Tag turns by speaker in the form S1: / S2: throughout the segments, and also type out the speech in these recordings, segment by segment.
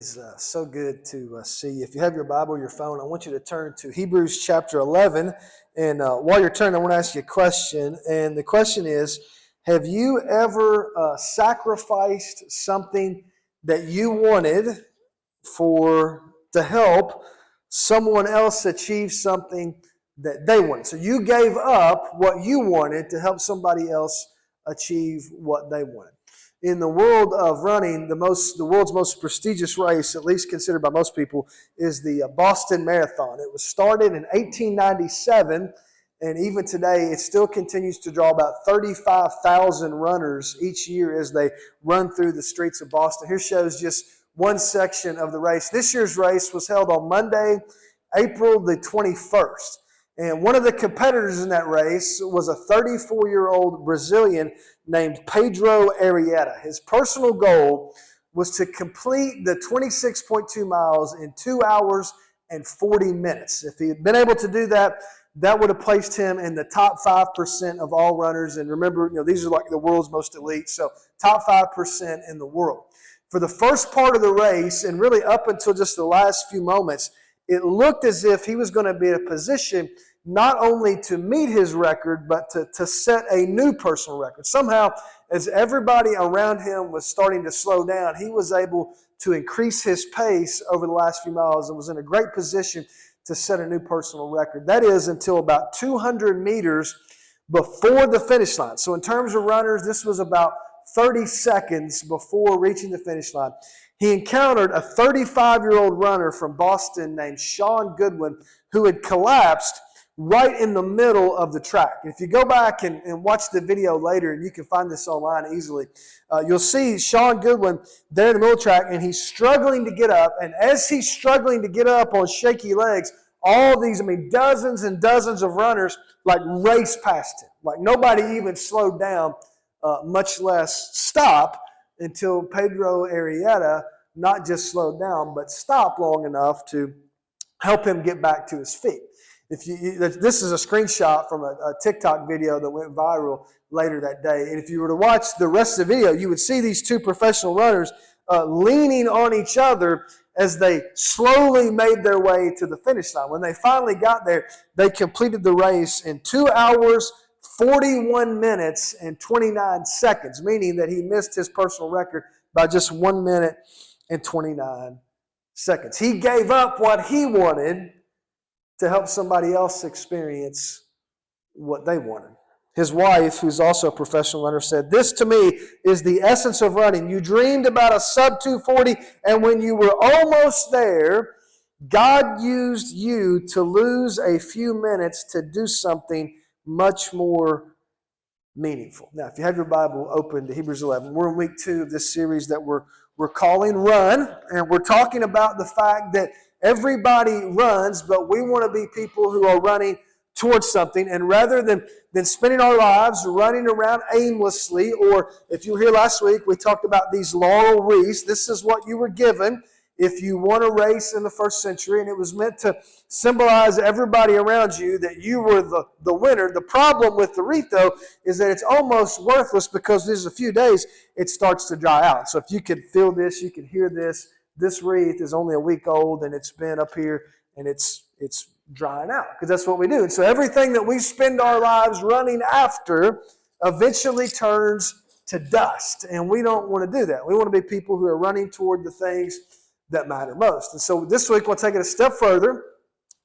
S1: It's so good to see you. If you have your Bible or your phone, I want you to turn to Hebrews chapter 11. And while you're turning, I want to ask you a question. And the question is, have you ever sacrificed something that you wanted to help someone else achieve something that they wanted? So you gave up what you wanted to help somebody else achieve what they wanted. In the world of running, the world's most prestigious race, at least considered by most people, is the Boston Marathon. It was started in 1897, and even today it still continues to draw about 35,000 runners each year as they run through the streets of Boston. Here shows just one section of the race. This year's race was held on Monday, April the 21st. And one of the competitors in that race was a 34-year-old Brazilian named Pedro Arrieta. His personal goal was to complete the 26.2 miles in 2 hours and 40 minutes. If he had been able to do that, that would have placed him in the top 5% of all runners. And remember, these are like the world's most elite, so top 5% in the world. For the first part of the race, and really up until just the last few moments, it looked as if he was going to be in a position not only to meet his record, but to set a new personal record. Somehow, as everybody around him was starting to slow down, he was able to increase his pace over the last few miles and was in a great position to set a new personal record. That is until about 200 meters before the finish line. So in terms of runners, this was about 30 seconds before reaching the finish line. He encountered a 35-year-old runner from Boston named Sean Goodwin who had collapsed right in the middle of the track. If you go back and watch the video later, and you can find this online easily, you'll see Sean Goodwin there in the middle of the track, and he's struggling to get up. And as he's struggling to get up on shaky legs, all these, dozens and dozens of runners race past him. Nobody even slowed down, much less stop, until Pedro Arrieta not just slowed down, but stopped long enough to help him get back to his feet. This is a screenshot from a TikTok video that went viral later that day. And if you were to watch the rest of the video, you would see these two professional runners leaning on each other as they slowly made their way to the finish line. When they finally got there, they completed the race in 2 hours, 41 minutes, and 29 seconds, meaning that he missed his personal record by just 1 minute and 29 seconds. He gave up what he wanted to help somebody else experience what they wanted. His wife, who's also a professional runner, said, "This to me is the essence of running. You dreamed about a sub 240, and when you were almost there, God used you to lose a few minutes to do something much more meaningful." Now, if you have your Bible open to Hebrews 11, we're in week 2 of this series that we're calling Run, and we're talking about the fact that everybody runs, but we want to be people who are running towards something. And rather than spending our lives running around aimlessly, or if you were here last week, we talked about these laurel wreaths. This is what you were given if you won a race in the first century, and it was meant to symbolize everybody around you that you were the winner. The problem with the wreath, though, is that it's almost worthless because there's a few days it starts to dry out. So if you could feel this, you could hear this. This wreath is only a week old, and it's been up here, and it's drying out, because that's what we do. And so everything that we spend our lives running after eventually turns to dust, and we don't want to do that. We want to be people who are running toward the things that matter most. And so this week we'll take it a step further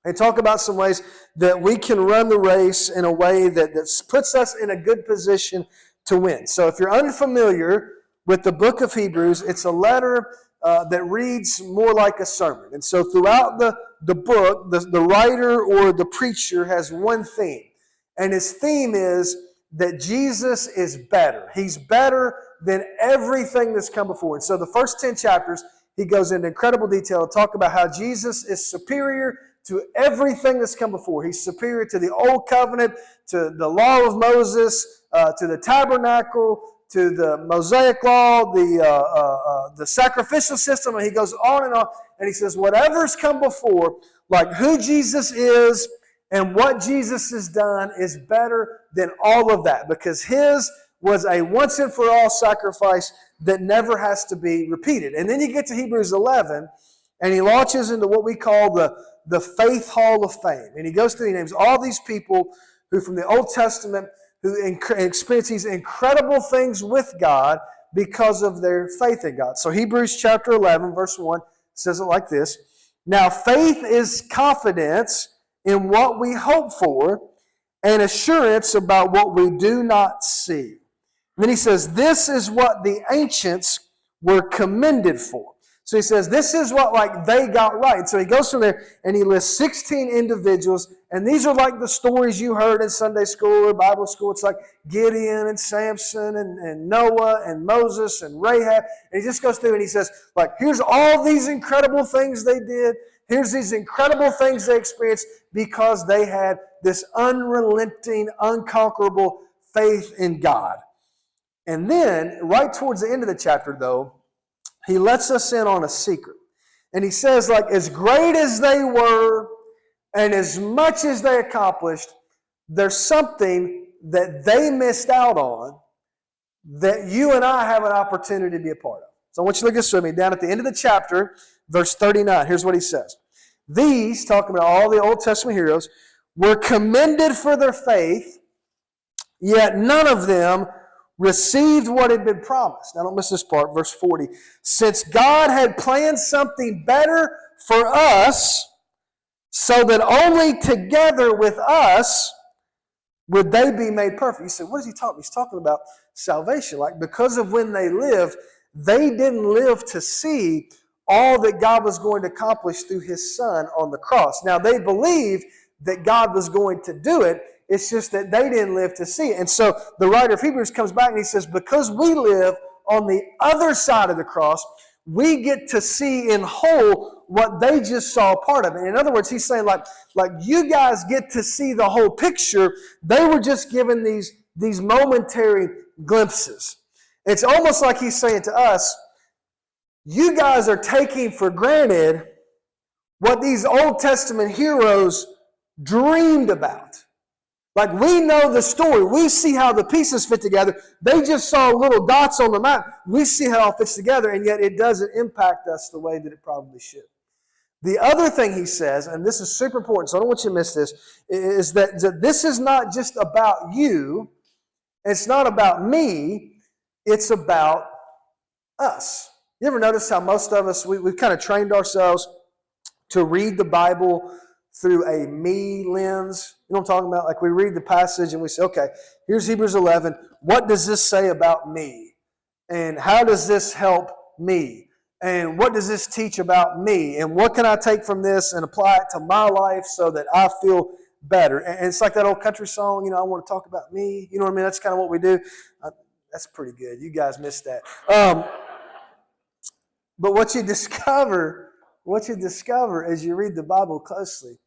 S1: and talk about some ways that we can run the race in a way that puts us in a good position to win. So if you're unfamiliar with the book of Hebrews, it's a letter that reads more like a sermon. And so throughout the book, the writer or the preacher has one theme. And his theme is that Jesus is better. He's better than everything that's come before. And so the first 10 chapters, he goes into incredible detail to talk about how Jesus is superior to everything that's come before. He's superior to the Old Covenant, to the law of Moses, to the tabernacle, to the Mosaic law, the sacrificial system, and he goes on, and he says whatever's come before, like who Jesus is and what Jesus has done, is better than all of that, because his was a once and for all sacrifice that never has to be repeated. And then you get to Hebrews 11, and he launches into what we call the Faith Hall of Fame. And he goes through, he names all these people who from the Old Testament who experience these incredible things with God because of their faith in God. So Hebrews chapter 11, verse 1 says it like this. Now faith is confidence in what we hope for and assurance about what we do not see. And then he says, this is what the ancients were commended for. So he says, this is what they got right. So he goes from there and he lists 16 individuals, and these are like the stories you heard in Sunday school or Bible school. It's like Gideon and Samson and Noah and Moses and Rahab. And he just goes through and he says, here's all these incredible things they did. Here's these incredible things they experienced because they had this unrelenting, unconquerable faith in God. And then, right towards the end of the chapter, though, he lets us in on a secret. And he says, as great as they were and as much as they accomplished, there's something that they missed out on that you and I have an opportunity to be a part of. So I want you to look at this with me. Down at the end of the chapter, verse 39, here's what he says. These, talking about all the Old Testament heroes, were commended for their faith, yet none of them received what had been promised. Now don't miss this part, verse 40. Since God had planned something better for us, so that only together with us would they be made perfect. You say, what is he talking about? He's talking about salvation. Because of when they lived, they didn't live to see all that God was going to accomplish through His Son on the cross. Now they believed that God was going to do it. It's just that they didn't live to see it. And so the writer of Hebrews comes back and he says, because we live on the other side of the cross, we get to see in whole what they just saw a part of it. In other words, he's saying like you guys get to see the whole picture. They were just given these momentary glimpses. It's almost like he's saying to us, you guys are taking for granted what these Old Testament heroes dreamed about. We know the story. We see how the pieces fit together. They just saw little dots on the map. We see how it all fits together, and yet it doesn't impact us the way that it probably should. The other thing he says, and this is super important, so I don't want you to miss this, is that this is not just about you. It's not about me. It's about us. You ever notice how most of us, we've kind of trained ourselves to read the Bible through a me lens? You know what I'm talking about? We read the passage and we say, okay, here's Hebrews 11. What does this say about me? And how does this help me? And what does this teach about me? And what can I take from this and apply it to my life so that I feel better? And it's like that old country song, I want to talk about me. You know what I mean? That's kind of what we do. That's pretty good. You guys missed that. But what you discover as you read the Bible closely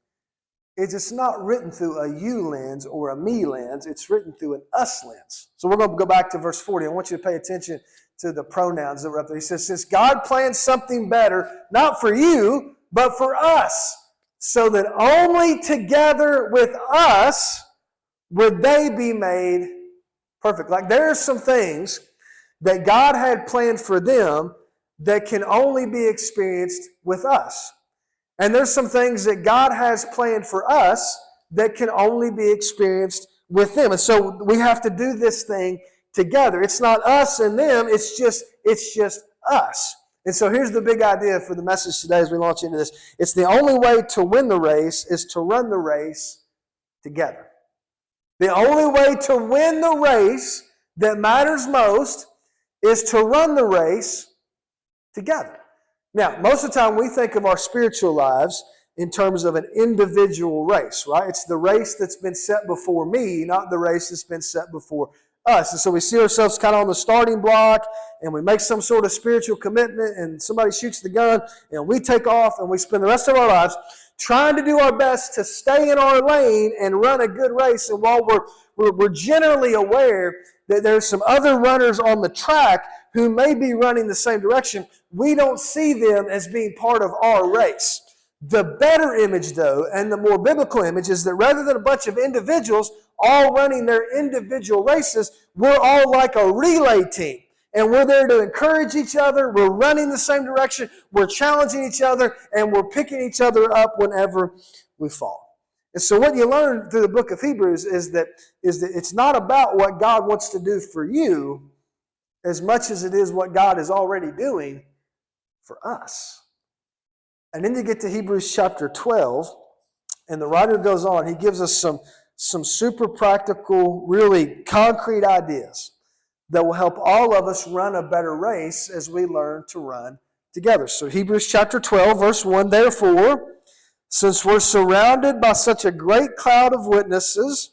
S1: is it's not written through a you lens or a me lens. It's written through an us lens. So we're going to go back to verse 40. I want you to pay attention to the pronouns that were up there. He says, since God planned something better, not for you, but for us, so that only together with us would they be made perfect. There are some things that God had planned for them that can only be experienced with us. And there's some things that God has planned for us that can only be experienced with them. And so we have to do this thing together. It's not us and them, it's just us. And so here's the big idea for the message today as we launch into this. It's the only way to win the race is to run the race together. The only way to win the race that matters most is to run the race together. Now, most of the time we think of our spiritual lives in terms of an individual race, right? It's the race that's been set before me, not the race that's been set before us. And so we see ourselves kind of on the starting block, and we make some sort of spiritual commitment, and somebody shoots the gun, and we take off, and we spend the rest of our lives trying to do our best to stay in our lane and run a good race. And while we're generally aware that there's some other runners on the track who may be running the same direction, we don't see them as being part of our race. The better image, though, and the more biblical image is that rather than a bunch of individuals all running their individual races, we're all like a relay team. And we're there to encourage each other. We're running the same direction. We're challenging each other. And we're picking each other up whenever we fall. And so what you learn through the book of Hebrews is that it's not about what God wants to do for you as much as it is what God is already doing for us. And then you get to Hebrews chapter 12, and the writer goes on. He gives us some super practical, really concrete ideas that will help all of us run a better race as we learn to run together. So Hebrews chapter 12, verse 1, therefore, since we're surrounded by such a great cloud of witnesses,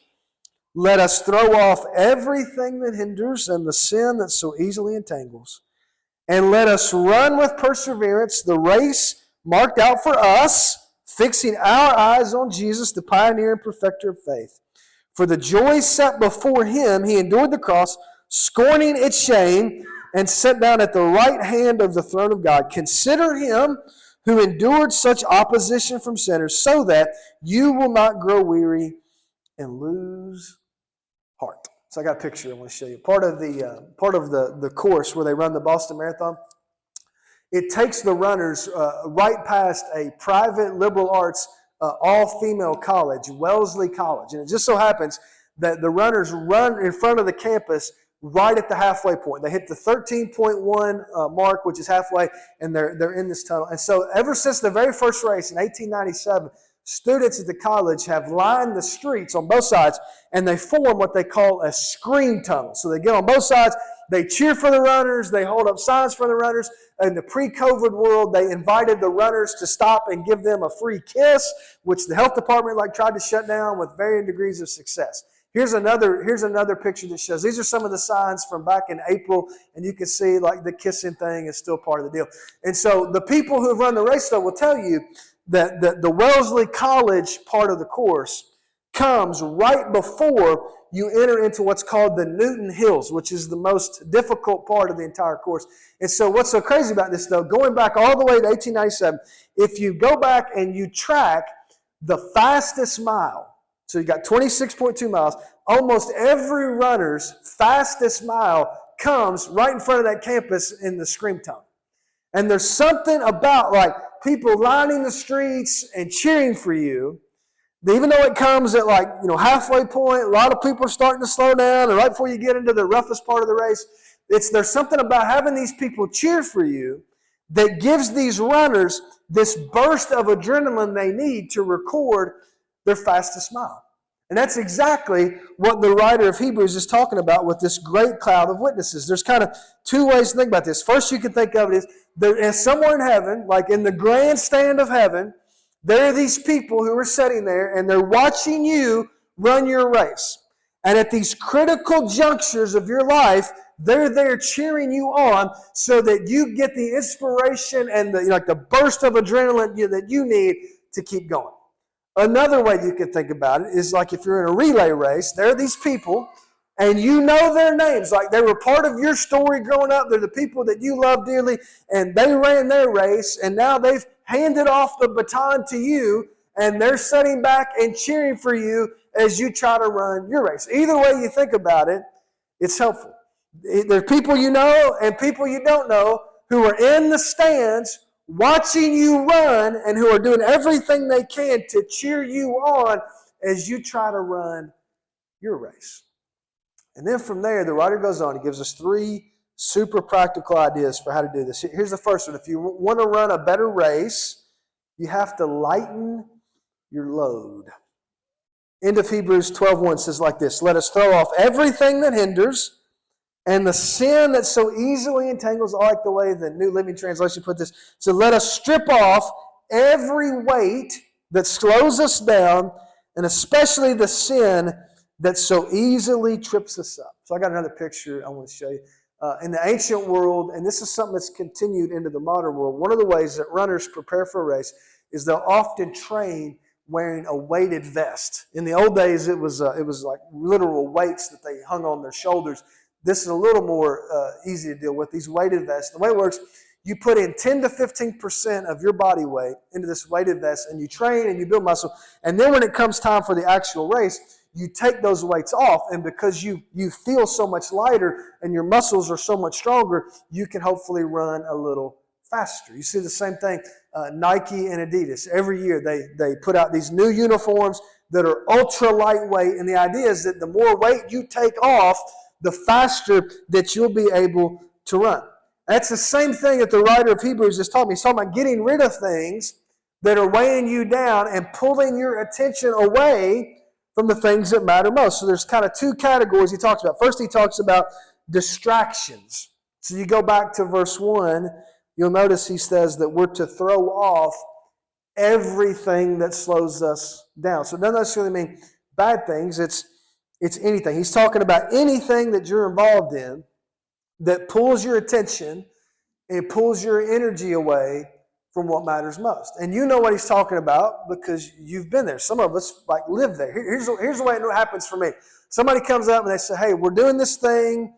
S1: let us throw off everything that hinders and the sin that so easily entangles, and let us run with perseverance the race marked out for us, fixing our eyes on Jesus, the pioneer and perfecter of faith. For the joy set before him, he endured the cross, scorning its shame, and sat down at the right hand of the throne of God. Consider him who endured such opposition from sinners, so that you will not grow weary and lose heart. So I got a picture I want to show you. Part of the course where they run the Boston Marathon, it takes the runners right past a private liberal arts all-female college, Wellesley College. And it just so happens that the runners run in front of the campus right at the halfway point. They hit the 13.1 mark, which is halfway, and they're in this tunnel. And so ever since the very first race in 1897, students at the college have lined the streets on both sides, and they form what they call a scream tunnel. So they get on both sides, they cheer for the runners, they hold up signs for the runners. In the pre-COVID world, they invited the runners to stop and give them a free kiss, which the health department tried to shut down with varying degrees of success. Here's another picture that shows. These are some of the signs from back in April, and you can see the kissing thing is still part of the deal. And so the people who have run the race, though, will tell you that the Wellesley College part of the course comes right before you enter into what's called the Newton Hills, which is the most difficult part of the entire course. And so what's so crazy about this, though, going back all the way to 1897, if you go back and you track the fastest mile, so you got 26.2 miles, almost every runner's fastest mile comes right in front of that campus in the Scream Tunnel. And there's something about people lining the streets and cheering for you, even though it comes at halfway point, a lot of people are starting to slow down, and right before you get into the roughest part of the race, there's something about having these people cheer for you that gives these runners this burst of adrenaline they need to record their fastest mile. And that's exactly what the writer of Hebrews is talking about with this great cloud of witnesses. There's kind of two ways to think about this. First, you can think of it as there is somewhere in heaven, like in the grandstand of heaven, there are these people who are sitting there and they're watching you run your race. And at these critical junctures of your life, they're there cheering you on so that you get the inspiration and the burst of adrenaline that you need to keep going. Another way you can think about it is if you're in a relay race, there are these people and you know their names. They were part of your story growing up. They're the people that you love dearly, and they ran their race, and now they've handed off the baton to you, and they're sitting back and cheering for you as you try to run your race. Either way you think about it, it's helpful. There are people you know and people you don't know who are in the stands watching you run and who are doing everything they can to cheer you on as you try to run your race. And then from there, the writer goes on. He gives us 3 super practical ideas for how to do this. Here's the first one. If you want to run a better race, you have to lighten your load. End of Hebrews 12:1 says like this, let us throw off everything that hinders and the sin that so easily entangles. I like the way the New Living Translation put this. So let us strip off every weight that slows us down, and especially the sin that so easily trips us up. So I got another picture I want to show you. In the ancient world, and this is something that's continued into the modern world, one of the ways that runners prepare for a race is they'll often train wearing a weighted vest. In the old days, it was like literal weights that they hung on their shoulders. This is a little more easy to deal with, these weighted vests. The way it works, you put in 10 to 15% of your body weight into this weighted vest, and you train and you build muscle. And then when it comes time for the actual race, you take those weights off, and because you feel so much lighter and your muscles are so much stronger, you can hopefully run a little faster. You see the same thing, Nike and Adidas. Every year they put out these new uniforms that are ultra lightweight, and the idea is that the more weight you take off, the faster that you'll be able to run. That's the same thing that the writer of Hebrews is talking about. He's talking about getting rid of things that are weighing you down and pulling your attention away from the things that matter most. So there's kind of two categories he talks about. First, he talks about distractions. So you go back to verse 1, you'll notice he says that we're to throw off everything that slows us down. So it doesn't necessarily mean bad things. It's anything. He's talking about anything that you're involved in that pulls your attention and pulls your energy away from what matters most. And you know what he's talking about because you've been there. Some of us live there. Here's the way it happens for me. Somebody comes up and they say, hey, we're doing this thing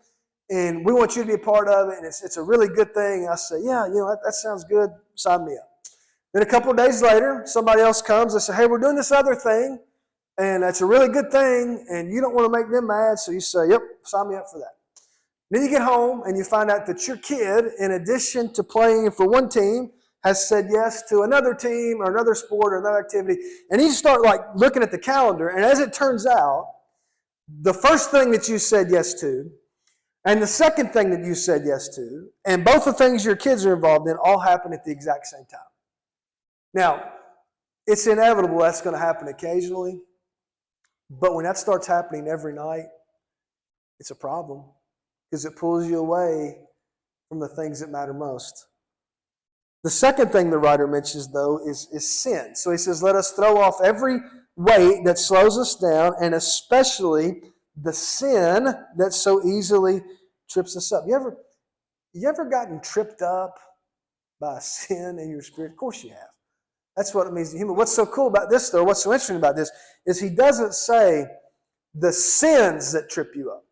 S1: and we want you to be a part of it, and it's a really good thing. And I say, yeah, that sounds good. Sign me up. Then a couple of days later, somebody else comes and says, hey, we're doing this other thing, and it's a really good thing, and you don't want to make them mad, so you say, yep, sign me up for that. Then you get home and you find out that your kid, in addition to playing for one team, has said yes to another team or another sport or another activity, and you start looking at the calendar, and as it turns out, the first thing that you said yes to and the second thing that you said yes to, and both the things your kids are involved in, all happen at the exact same time. Now, it's inevitable that's going to happen occasionally, but when that starts happening every night, it's a problem because it pulls you away from the things that matter most. The second thing the writer mentions, though, is sin. So he says, let us throw off every weight that slows us down, and especially the sin that so easily trips us up. You ever gotten tripped up by sin in your spirit? Of course you have. That's what it means to human. What's so cool about this, though, what's so interesting about this, is he doesn't say the sins that trip you up.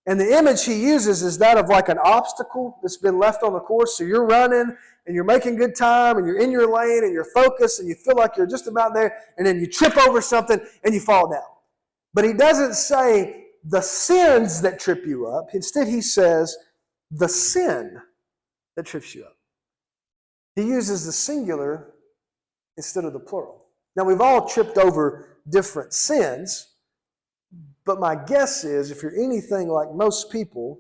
S1: And the image he uses is that of like an obstacle that's been left on the course. So you're running and you're making good time and you're in your lane and you're focused and you feel like you're just about there, and then you trip over something and you fall down. But he doesn't say the sins that trip you up. Instead, he says the sin that trips you up. He uses the singular instead of the plural. Now, we've all tripped over different sins, but my guess is if you're anything like most people,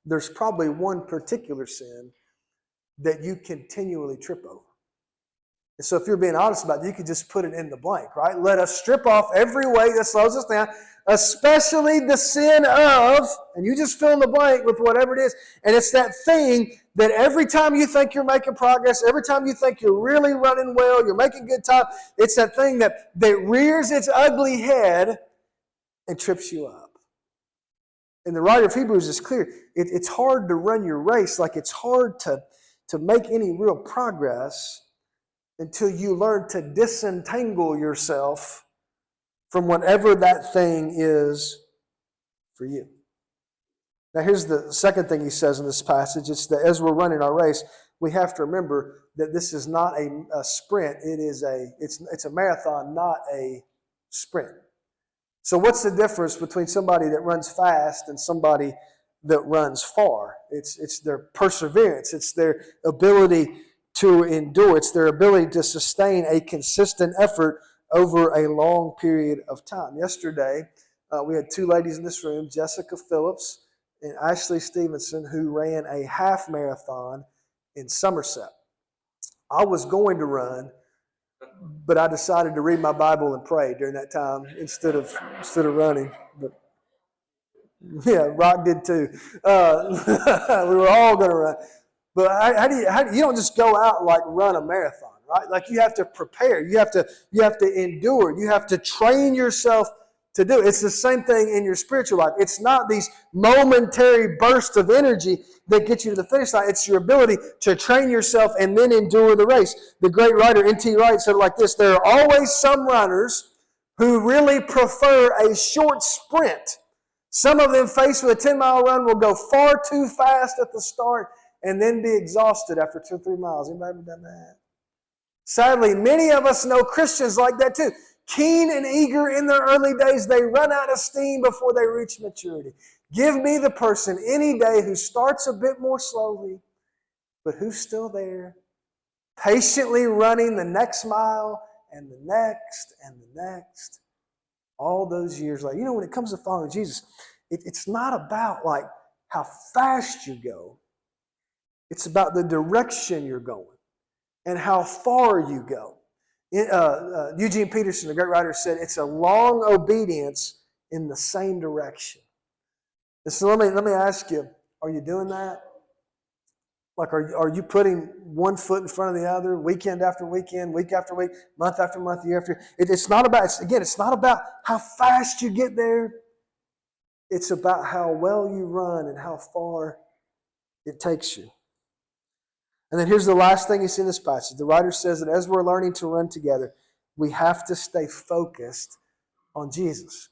S1: there's probably one particular sin that you continually trip over. And so if you're being honest about it, you could just put it in the blank, right? Let us strip off every weight that slows us down, especially the sin of, and you just fill in the blank with whatever it is. And it's that thing that every time you think you're making progress, every time you think you're really running well, you're making good time, it's that thing that rears its ugly head and trips you up. And the writer of Hebrews is clear. It's hard to run your race, like it's hard to make any real progress until you learn to disentangle yourself from whatever that thing is for you. Now here's the second thing he says in this passage. It's that as we're running our race, we have to remember that this is not a sprint. It's a marathon, not a sprint. So what's the difference between somebody that runs fast and somebody that runs far? It's their perseverance. It's their ability to endure. It's their ability to sustain a consistent effort over a long period of time. Yesterday, we had two ladies in this room, Jessica Phillips and Ashley Stevenson, who ran a half marathon in Somerset. I was going to run, but I decided to read my Bible and pray during that time instead of running. But yeah, Rock did too. We were all going to run. But how do you don't just go out and run a marathon, right? Like you have to prepare. You have to endure. You have to train yourself to do it. It's the same thing in your spiritual life. It's not these momentary bursts of energy that get you to the finish line. It's your ability to train yourself and then endure the race. The great writer N.T. Wright said it like this: there are always some runners who really prefer a short sprint. Some of them faced with a 10-mile run will go far too fast at the start and then be exhausted after 2 or 3 miles. Anybody ever done that? Sadly, many of us know Christians like that too. Keen and eager in their early days, they run out of steam before they reach maturity. Give me the person any day who starts a bit more slowly, but who's still there, patiently running the next mile and the next and the next, all those years later. You know, when it comes to following Jesus, it's not about like how fast you go. It's about the direction you're going and how far you go. Eugene Peterson, the great writer, said it's a long obedience in the same direction. And so let me ask you, are you doing that? Like, are you putting one foot in front of the other, weekend after weekend, week after week, month after month, year after year? It's not about, it's not about how fast you get there. It's about how well you run and how far it takes you. And then here's the last thing you see in this passage. The writer says that as we're learning to run together, we have to stay focused on Jesus.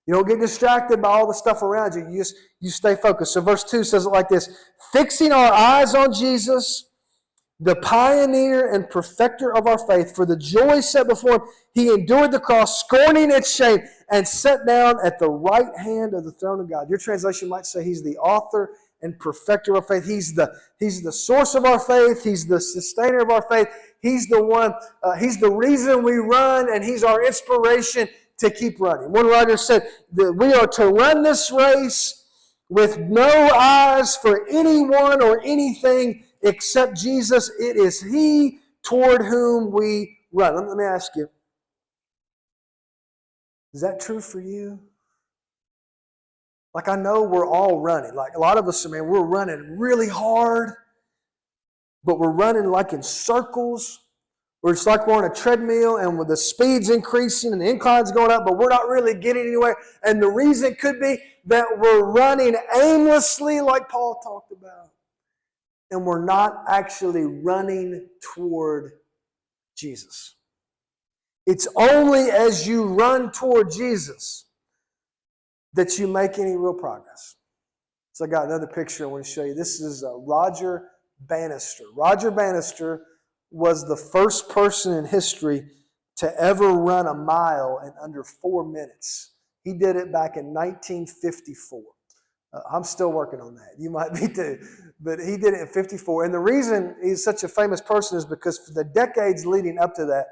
S1: You don't get distracted by all the stuff around you. You stay focused. So verse 2 says it like this: fixing our eyes on Jesus, the pioneer and perfecter of our faith, for the joy set before him, he endured the cross, scorning its shame, and sat down at the right hand of the throne of God. Your translation might say he's the author and perfecter of faith. He's the source of our faith. He's the sustainer of our faith. He's the one, he's the reason we run, and he's our inspiration to keep running. One writer said that we are to run this race with no eyes for anyone or anything except Jesus. It is he toward whom we run. Let me ask you, is that true for you? Like, I know we're all running. Like, a lot of us, man, we're running really hard, but we're running like in circles, where it's like we're on a treadmill and with the speed's increasing and the incline's going up, but we're not really getting anywhere. And the reason could be that we're running aimlessly, like Paul talked about, and we're not actually running toward Jesus. It's only as you run toward Jesus that you make any real progress. So I got another picture I want to show you. This is Roger Bannister. Roger Bannister was the first person in history to ever run a mile in under 4 minutes. He did it back in 1954. I'm still working on that. You might be too. But he did it in 54. And the reason he's such a famous person is because for the decades leading up to that,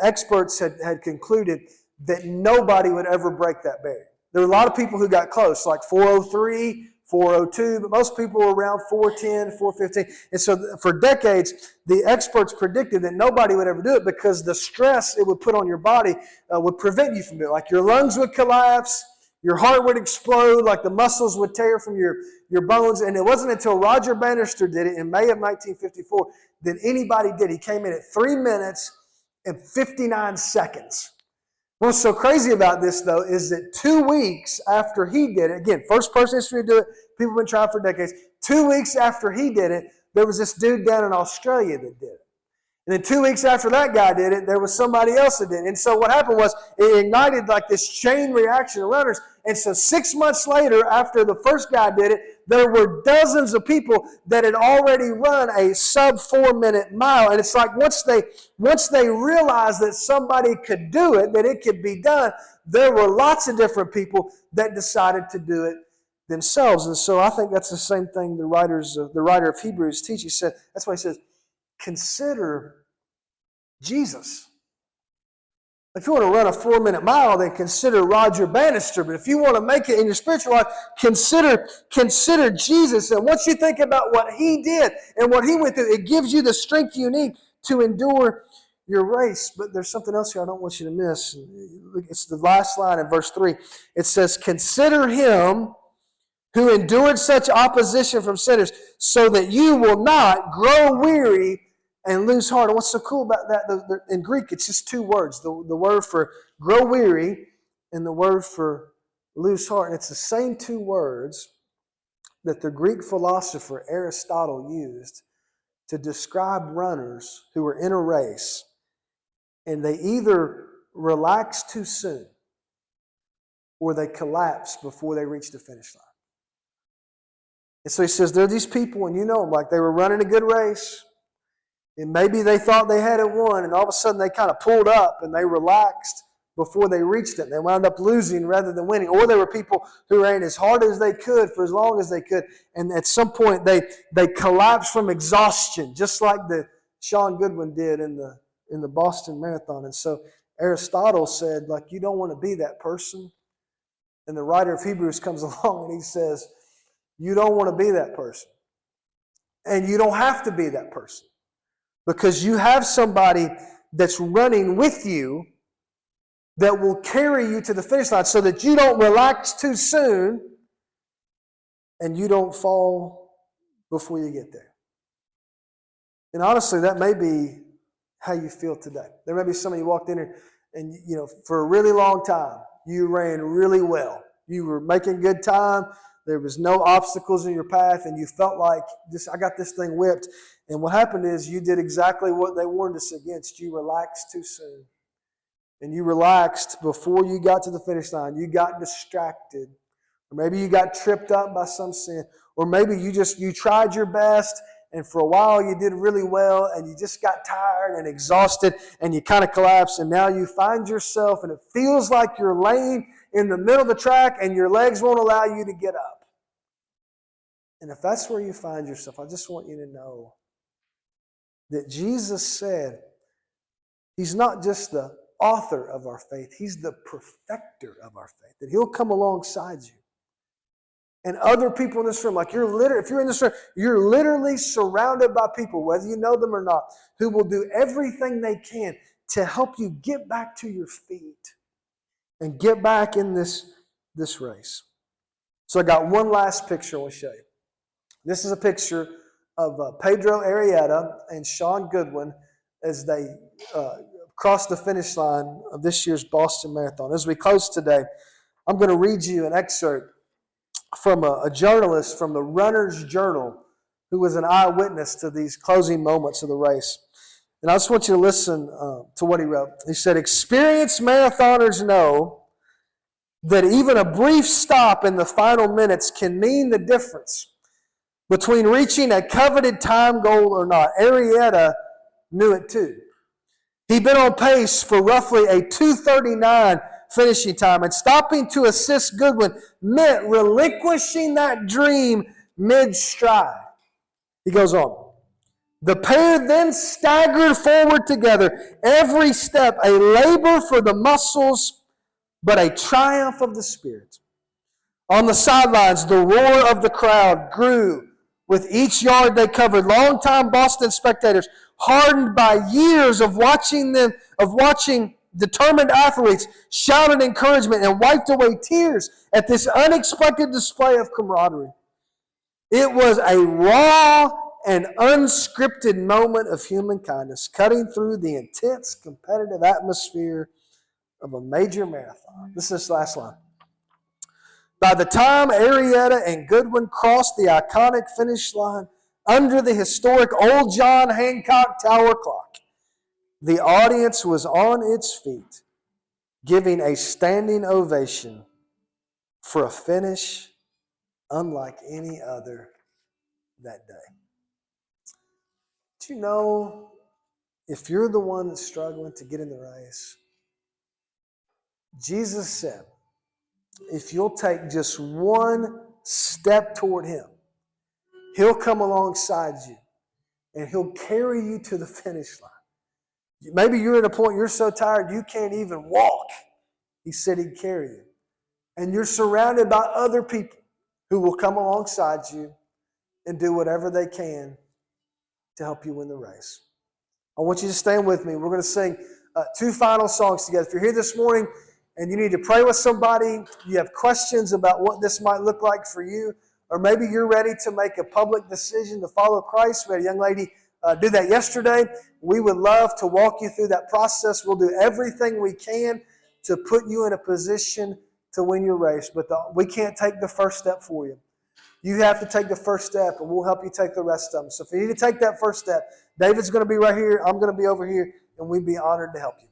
S1: experts had concluded that nobody would ever break that barrier. There were a lot of people who got close, like 403, 402, but most people were around 410, 415. And so for decades, the experts predicted that nobody would ever do it because the stress it would put on your body would prevent you from doing it. Like your lungs would collapse, your heart would explode, like the muscles would tear from your bones. And it wasn't until Roger Bannister did it in May of 1954 that anybody did. He came in at 3 minutes and 59 seconds. What's so crazy about this, though, is that 2 weeks after he did it, again, first person in history to do it, people have been trying for decades. 2 weeks after he did it, there was this dude down in Australia that did it. And then 2 weeks after that guy did it, there was somebody else that did it. And so what happened was it ignited like this chain reaction of runners. And so 6 months later, after the first guy did it, there were dozens of people that had already run a sub 4 minute mile. And it's like once they realized that somebody could do it, that it could be done, there were lots of different people that decided to do it themselves. And so I think that's the same thing the writer of Hebrews teaches. That's why he says, consider Jesus. If you want to run a 4 minute mile, then consider Roger Bannister. But if you want to make it in your spiritual life, consider Jesus. And once you think about what he did and what he went through, it gives you the strength you need to endure your race. But there's something else here I don't want you to miss. It's the last line in verse 3. It says, consider him who endured such opposition from sinners, so that you will not grow weary and lose heart. And what's so cool about that, in Greek, it's just 2 words. The word for grow weary and the word for lose heart. And it's the same 2 words that the Greek philosopher Aristotle used to describe runners who were in a race and they either relax too soon or they collapse before they reach the finish line. And so he says, there are these people, and you know them, like they were running a good race. And maybe they thought they had it won, and all of a sudden they kind of pulled up and they relaxed before they reached it. They wound up losing rather than winning. Or there were people who ran as hard as they could for as long as they could. And at some point they collapsed from exhaustion, just like the Sean Goodwin did in the Boston Marathon. And so Aristotle said, like, you don't want to be that person. And the writer of Hebrews comes along and he says, you don't want to be that person. And you don't have to be that person. Because you have somebody that's running with you that will carry you to the finish line so that you don't relax too soon and you don't fall before you get there. And honestly, that may be how you feel today. There may be some of you walked in here and, you know, for a really long time, you ran really well. You were making good time. There was no obstacles in your path, and you felt like, I got this thing whipped. And what happened is you did exactly what they warned us against. You relaxed too soon. And you relaxed before you got to the finish line. You got distracted. Or maybe you got tripped up by some sin. Or maybe you tried your best, and for a while you did really well, and you just got tired and exhausted, and you kind of collapsed, and now you find yourself, and it feels like you're laying in the middle of the track, and your legs won't allow you to get up. And if that's where you find yourself, I just want you to know that Jesus said He's not just the author of our faith, He's the perfecter of our faith, that He'll come alongside you. And other people in this room, like if you're in this room, you're literally surrounded by people, whether you know them or not, who will do everything they can to help you get back to your feet and get back in this race. So I got one last picture I want to show you. This is a picture of Pedro Arrieta and Sean Goodwin as they crossed the finish line of this year's Boston Marathon. As we close today, I'm going to read you an excerpt from a journalist from the Runner's Journal who was an eyewitness to these closing moments of the race. And I just want you to listen to what he wrote. He said, experienced marathoners know that even a brief stop in the final minutes can mean the difference between reaching a coveted time goal or not. Arrieta knew it too. He'd been on pace for roughly a 2:39 finishing time, and stopping to assist Goodwin meant relinquishing that dream mid-stride. He goes on. The pair then staggered forward together, every step a labor for the muscles, but a triumph of the spirit. On the sidelines, the roar of the crowd grew with each yard they covered. Longtime Boston spectators, hardened by years of watching determined athletes, shouted encouragement and wiped away tears at this unexpected display of camaraderie. It was a raw and unscripted moment of human kindness, cutting through the intense competitive atmosphere of a major marathon. This is this last line. By the time Arrieta and Goodwin crossed the iconic finish line under the historic Old John Hancock Tower clock, the audience was on its feet, giving a standing ovation for a finish unlike any other that day. Do you know, if you're the one that's struggling to get in the race, Jesus said, if you'll take just one step toward Him, He'll come alongside you and He'll carry you to the finish line. Maybe you're at a point you're so tired you can't even walk. He said He'd carry you. And you're surrounded by other people who will come alongside you and do whatever they can to help you win the race. I want you to stand with me. We're going to sing two final songs together. If you're here this morning and you need to pray with somebody, you have questions about what this might look like for you, or maybe you're ready to make a public decision to follow Christ. We had a young lady do that yesterday. We would love to walk you through that process. We'll do everything we can to put you in a position to win your race, but we can't take the first step for you. You have to take the first step, and we'll help you take the rest of them. So if you need to take that first step, David's going to be right here. I'm going to be over here, and we'd be honored to help you.